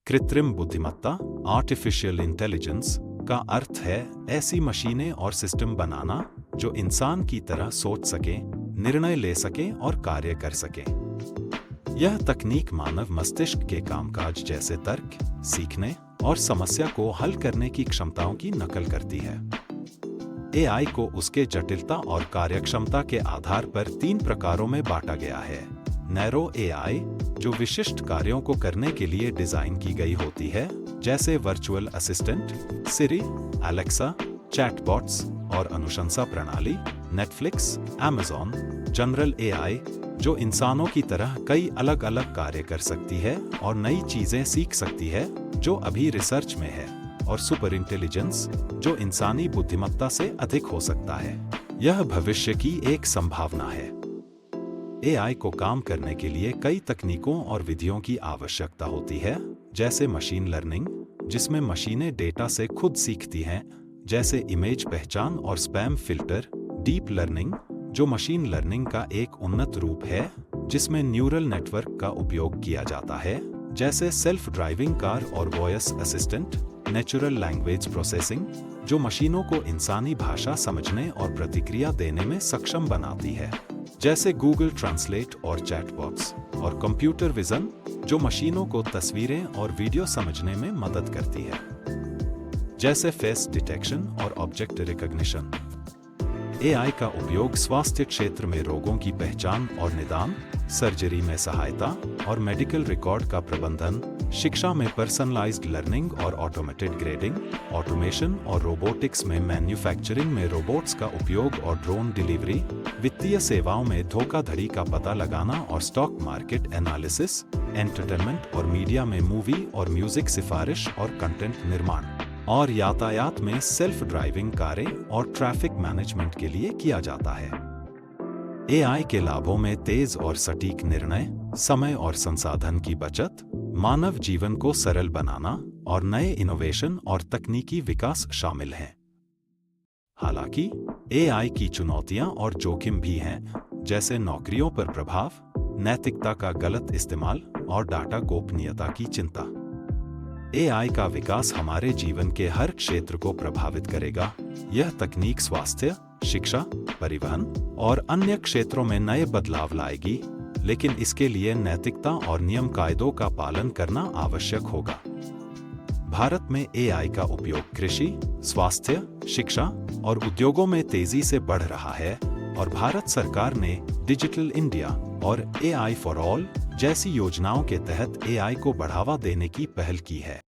कृत्रिम बुद्धिमत्ता artificial intelligence का अर्थ है ऐसी मशीनें और सिस्टम बनाना जो इंसान की तरह सोच सके, निर्णय ले सके और कार्य कर सके। यह तकनीक मानव मस्तिष्क के कामकाज जैसे तर्क, सीखने और समस्या को हल करने की क्षमताओं की नकल करती है। एआई को उसके जटिलता और कार्यक्षमता के आधार पर 3 प्रकारों में बांटा गया है। नैरो एआई, जो विशिष्ट कार्यों को करने के लिए डिजाइन की गई होती है, जैसे वर्चुअल असिस्टेंट, सिरी, एलेक्सा, चैटबॉट्स और अनुशंसा प्रणाली। Netflix, Amazon. जनरल एआई, जो इंसानों की तरह कई अलग अलग कार्य कर सकती है और नई चीजें सीख सकती है, जो अभी रिसर्च में है। और सुपर इंटेलिजेंस, जो इंसानी बुद्धिमत्ता से अधिक हो सकता है। यह भविष्य की एक संभावना है। एआई को काम करने के लिए कई तकनीकों और विधियों की आवश्यकता होती है, जैसे मशीन लर्निंग, जिसमें मशीनें डेटा से खुद सीखती हैं, जैसे इमेज पहचान और स्पैम फिल्टर। डीप लर्निंग, जो मशीन लर्निंग का एक उन्नत रूप है, जिसमें न्यूरल नेटवर्क का उपयोग किया जाता है, जैसे सेल्फ ड्राइविंग कार और voice assistant. Natural language processing, जो मशीनों को इंसानी भाषा समझने और प्रतिक्रिया देने में सक्षम बनाती है, जैसे गूगल ट्रांसलेट और चैटबॉट्स। और कंप्यूटर विजन, जो मशीनों को तस्वीरें और वीडियो समझने में मदद करती है, जैसे फेस डिटेक्शन और ऑब्जेक्ट रिकॉग्निशन। एआई का उपयोग स्वास्थ्य क्षेत्र में रोगों की पहचान और निदान, सर्जरी में सहायता और मेडिकल रिकॉर्ड का प्रबंधन, शिक्षा में पर्सनलाइज्ड लर्निंग और ऑटोमेटेड ग्रेडिंग, ऑटोमेशन और रोबोटिक्स में मैन्युफैक्चरिंग में रोबोट्स का उपयोग और ड्रोन डिलीवरी, वित्तीय सेवाओं में धोखाधड़ी का पता लगाना और स्टॉक मार्केट एनालिसिस, एंटरटेनमेंट और मीडिया में मूवी और म्यूजिक सिफारिश और कंटेंट निर्माण, और यातायात में सेल्फ ड्राइविंग कारें और ट्रैफिक मैनेजमेंट के लिए किया जाता है। एआई के लाभों में तेज और सटीक निर्णय, समय और संसाधन की बचत, मानव जीवन को सरल बनाना और नए इनोवेशन और तकनीकी विकास शामिल हैं। हालांकि एआई की चुनौतियां और जोखिम भी हैं, जैसे नौकरियों पर प्रभाव, नैतिकता का गलत इस्तेमाल और डाटा गोपनीयता की चिंता। एआई का विकास हमारे जीवन के हर क्षेत्र को प्रभावित करेगा। यह तकनीक स्वास्थ्य, शिक्षा, परिवहन और अन्य क्षेत्रों में नए बदलाव लाएगी, लेकिन इसके लिए नैतिकता और नियम कायदों का पालन करना आवश्यक होगा। भारत में एआई का उपयोग कृषि, स्वास्थ्य, शिक्षा और उद्योगों में तेजी से बढ़ रहा है, और भारत सरकार ने डिजिटल इंडिया और एआई फॉर ऑल जैसी योजनाओं के तहत एआई को बढ़ावा देने की पहल की है।